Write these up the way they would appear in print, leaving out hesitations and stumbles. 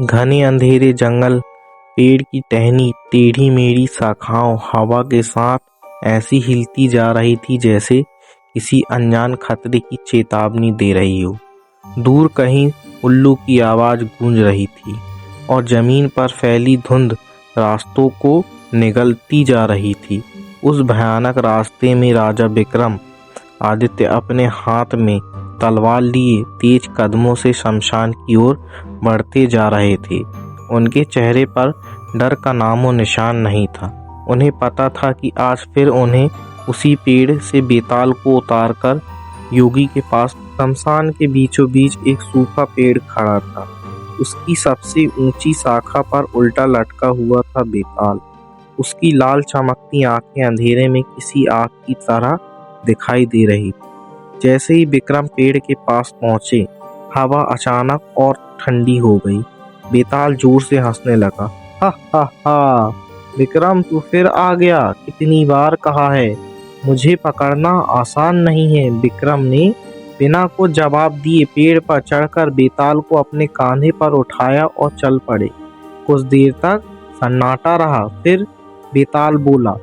घने अंधेरे जंगल, पेड़ की टहनी टेढ़ी मेढ़ी शाखाओं हवा के साथ ऐसी हिलती जा रही थी जैसे किसी अनजान खतरे की चेतावनी दे रही हो। दूर कहीं उल्लू की आवाज़ गूंज रही थी और जमीन पर फैली धुंध रास्तों को निगलती जा रही थी। उस भयानक रास्ते में राजा विक्रम आदित्य अपने हाथ में तलवार लिए तेज कदमों से शमशान की ओर बढ़ते जा रहे थे। उनके चेहरे पर डर का नामो निशान नहीं था। उन्हें पता था कि आज फिर उन्हें उसी पेड़ से बेताल को उतारकर योगी के पास। शमशान के बीचों बीच एक सूखा पेड़ खड़ा था। उसकी सबसे ऊंची शाखा पर उल्टा लटका हुआ था बेताल। उसकी लाल चमकती आंखें अंधेरे में किसी आग की तरह दिखाई दे रही थी। जैसे ही विक्रम पेड़ के पास पहुंचे, हवा अचानक और ठंडी हो गई। बेताल जोर से हंसने लगा। हा हा हा, विक्रम तू फिर आ गया। कितनी बार कहा है, मुझे पकड़ना आसान नहीं है। विक्रम ने बिना कुछ जवाब दिए पेड़ पर चढ़कर बेताल को अपने कांधे पर उठाया और चल पड़े। कुछ देर तक सन्नाटा रहा। फिर बेताल बोला,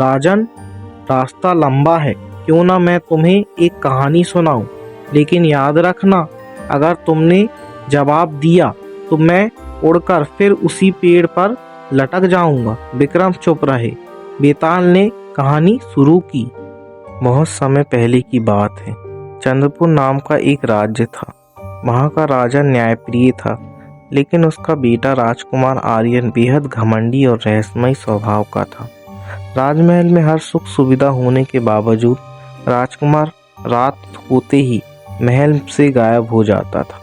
राजन, रास्ता लंबा है, क्यों ना मैं तुम्हें एक कहानी सुनाऊं। लेकिन याद रखना, अगर तुमने जवाब दिया तो मैं उड़कर फिर उसी पेड़ पर लटक जाऊंगा। विक्रम चुप रहे। बेताल ने कहानी शुरू की। बहुत समय पहले की बात है। चंद्रपुर नाम का एक राज्य था। वहाँ का राजा न्यायप्रिय था, लेकिन उसका बेटा राजकुमार आर्यन बेहद घमंडी और रहस्यमय स्वभाव का था। राजमहल में हर सुख सुविधा होने के बावजूद राजकुमार रात होते ही महल से गायब हो जाता था।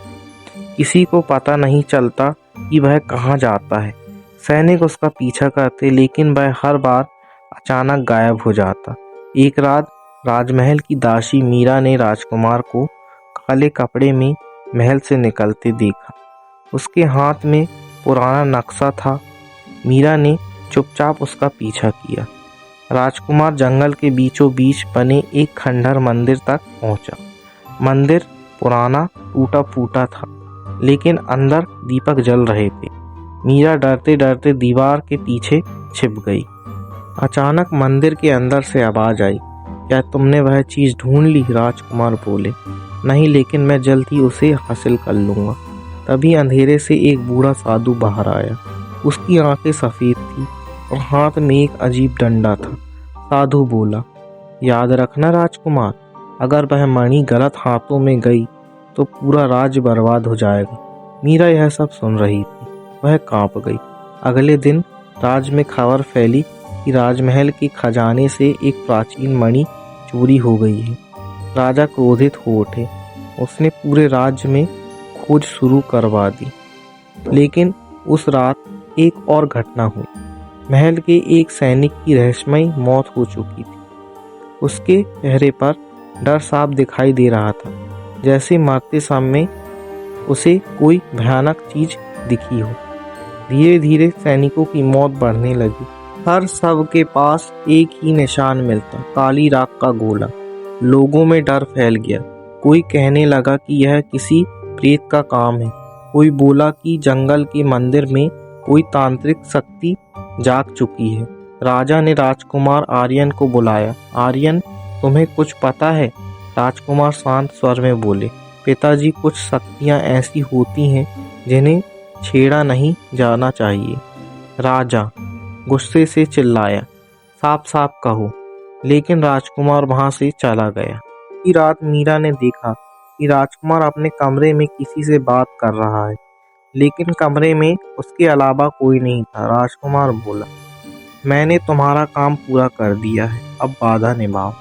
किसी को पता नहीं चलता कि वह कहाँ जाता है। सैनिक उसका पीछा करते, लेकिन वह हर बार अचानक गायब हो जाता। एक रात राजमहल की दासी मीरा ने राजकुमार को काले कपड़े में महल से निकलते देखा। उसके हाथ में पुराना नक्शा था। मीरा ने चुपचाप उसका पीछा किया। राजकुमार जंगल के बीचों बीच बने एक खंडहर मंदिर तक पहुंचा। मंदिर पुराना टूटा फूटा था, लेकिन अंदर दीपक जल रहे थे। मीरा डरते डरते दीवार के पीछे छिप गई। अचानक मंदिर के अंदर से आवाज आई, क्या तुमने वह चीज ढूंढ ली? राजकुमार बोले, नहीं, लेकिन मैं जल्द ही उसे हासिल कर लूंगा। तभी अंधेरे से एक बूढ़ा साधु बाहर आया। उसकी आंखें सफेद थी और हाथ में एक अजीब डंडा था। साधु बोला, याद रखना राजकुमार, अगर वह मणि गलत हाथों में गई तो पूरा राज्य बर्बाद हो जाएगा। मीरा यह सब सुन रही थी। वह कांप गई। अगले दिन राज्य में खबर फैली कि राजमहल के खजाने से एक प्राचीन मणि चोरी हो गई है। राजा क्रोधित हो उठे। उसने पूरे राज्य में खोज शुरू करवा दी। लेकिन उस रात एक और घटना हुई। महल के एक सैनिक की रहस्यमय मौत हो चुकी थी। उसके चेहरे पर डर साफ दिखाई दे रहा था, जैसे मरते समय उसे कोई भयानक चीज दिखी हो। धीरे धीरे सैनिकों की मौत बढ़ने लगी। हर शव के पास एक ही निशान मिलता, काली राख का गोला। लोगों में डर फैल गया। कोई कहने लगा कि यह किसी प्रेत का काम है। कोई बोला कि जंगल के मंदिर में कोई तांत्रिक शक्ति जाग चुकी है। राजा ने राजकुमार आर्यन को बुलाया। आर्यन, तुम्हें कुछ पता है? राजकुमार शांत स्वर में बोले, पिताजी, कुछ शक्तियां ऐसी होती हैं जिन्हें छेड़ा नहीं जाना चाहिए। राजा गुस्से से चिल्लाया, साफ साफ कहो। लेकिन राजकुमार वहां से चला गया। इसी रात मीरा ने देखा कि राजकुमार अपने कमरे में किसी से बात कर रहा है, लेकिन कमरे में उसके अलावा कोई नहीं था। राजकुमार बोला, मैंने तुम्हारा काम पूरा कर दिया है, अब वादा निभाओ।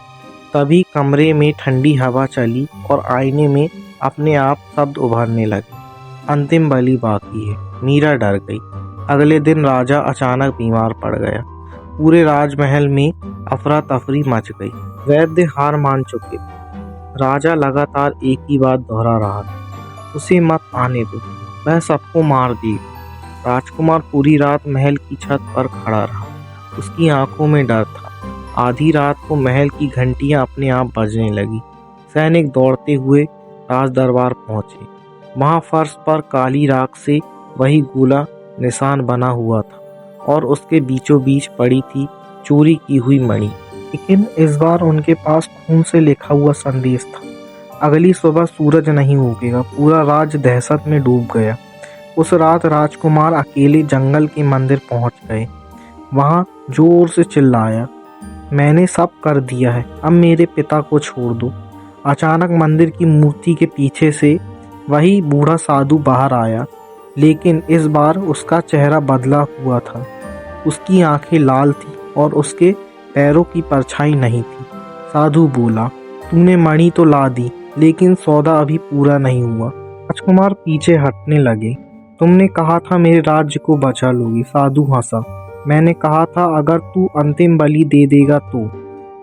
तभी कमरे में ठंडी हवा चली और आईने में अपने आप शब्द उभरने लगे, अंतिम बलि बाकी है। मीरा डर गई। अगले दिन राजा अचानक बीमार पड़ गया। पूरे राजमहल में अफरा तफरी मच गई। वैद्य हार मान चुके थे। राजा लगातार एक ही बात दोहरा रहा था, उसे मत आने दो, वह सबको मार देगा। राजकुमार पूरी रात महल की छत पर खड़ा रहा। उसकी आंखों में डर था। आधी रात को महल की घंटियां अपने आप बजने लगी। सैनिक दौड़ते हुए राज दरबार पहुंचे। वहां फर्श पर काली राख से वही गोला निशान बना हुआ था और उसके बीचों बीच पड़ी थी चोरी की हुई मणि। लेकिन इस बार उनके पास खून से लिखा हुआ संदेश था। अगली सुबह सूरज नहीं उगेगा। पूरा राज्य दहशत में डूब गया। उस रात राजकुमार अकेले जंगल के मंदिर पहुंच गए। वहां जोर से चिल्लाया, मैंने सब कर दिया है, अब मेरे पिता को छोड़ दो। अचानक मंदिर की मूर्ति के पीछे से वही बूढ़ा साधु बाहर आया, लेकिन इस बार उसका चेहरा बदला हुआ था। उसकी आंखें लाल थी और उसके पैरों की परछाई नहीं थी। साधु बोला, तूने मणि तो ला दी, लेकिन सौदा अभी पूरा नहीं हुआ। राजकुमार पीछे हटने लगे। तुमने कहा था मेरे राज्य को बचा लोगी। साधु हंसा। मैंने कहा था अगर तू अंतिम बलि दे देगा तो।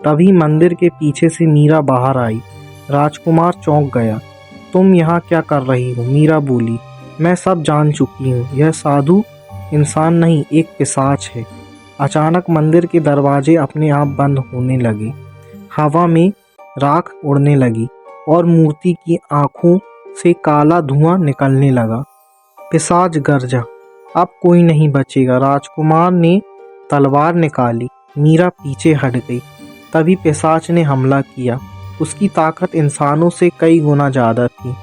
तभी मंदिर के पीछे से मीरा बाहर आई। राजकुमार चौंक गया। तुम यहाँ क्या कर रही हो? मीरा बोली, मैं सब जान चुकी हूँ। यह साधु इंसान नहीं, एक पिशाच है। अचानक मंदिर के दरवाजे अपने आप बंद होने लगे। हवा में राख उड़ने लगी और मूर्ति की आंखों से काला धुआं निकलने लगा। पिशाच गरजा, अब कोई नहीं बचेगा। राजकुमार ने तलवार निकाली। मीरा पीछे हट गई। तभी पिशाच ने हमला किया। उसकी ताकत इंसानों से कई गुना ज़्यादा थी।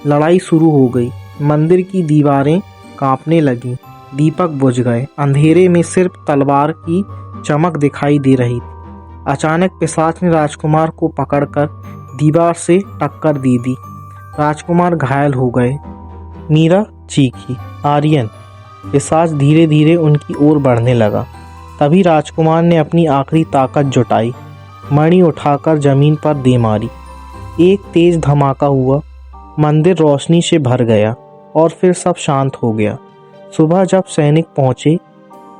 लड़ाई शुरू हो गई। मंदिर की दीवारें कांपने लगीं। दीपक बुझ गए। अंधेरे में सिर्फ तलवार की चमक दिखाई दे रही थी। अचानक पिशाच ने राजकुमार को पकड़कर दीवार से टक्कर दे दी। राजकुमार घायल हो गए। मीरा चीखी, आर्यन। पिशाच धीरे धीरे उनकी ओर बढ़ने लगा। तभी राजकुमार ने अपनी आखिरी ताकत जुटाई। मणि उठाकर जमीन पर दे मारी। एक तेज धमाका हुआ। मंदिर रोशनी से भर गया और फिर सब शांत हो गया। सुबह जब सैनिक पहुंचे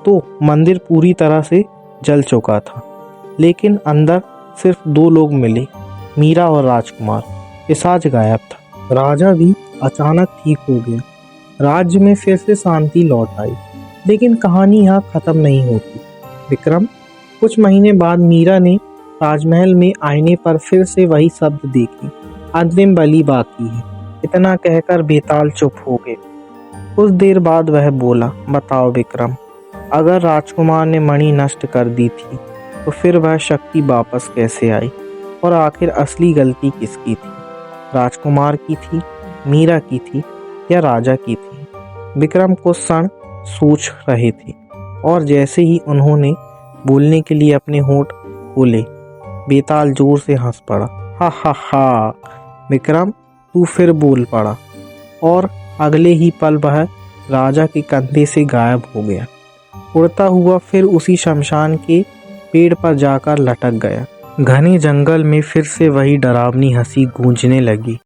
तो मंदिर पूरी तरह से जल चुका था, लेकिन अंदर सिर्फ दो लोग मिले, मीरा और राजकुमार। पिशाच गायब था। राजा भी अचानक ठीक हो गया। राज्य में फिर से शांति लौट आई। लेकिन कहानी यहाँ खत्म नहीं होती। विक्रम, कुछ महीने बाद मीरा ने ताजमहल में आईने पर फिर से वही शब्द देखे, अंतिम बलि बाकी है। इतना कहकर बेताल चुप हो गए। कुछ देर बाद वह बोला, बताओ विक्रम, अगर राजकुमार ने मणि नष्ट कर दी थी तो फिर वह शक्ति वापस कैसे आई? और आखिर असली गलती किसकी थी? राजकुमार की थी, मीरा की थी या राजा की थी? विक्रम कुछ क्षण सोच रहे थे और जैसे ही उन्होंने बोलने के लिए अपने होंठ खोले, बेताल जोर से हंस पड़ा। हा हा हा। विक्रम, तू फिर बोल पड़ा। और अगले ही पल वह राजा के कंधे से गायब हो गया। उड़ता हुआ फिर उसी शमशान के पेड़ पर जाकर लटक गया। घने जंगल में फिर से वही डरावनी हंसी गूंजने लगी।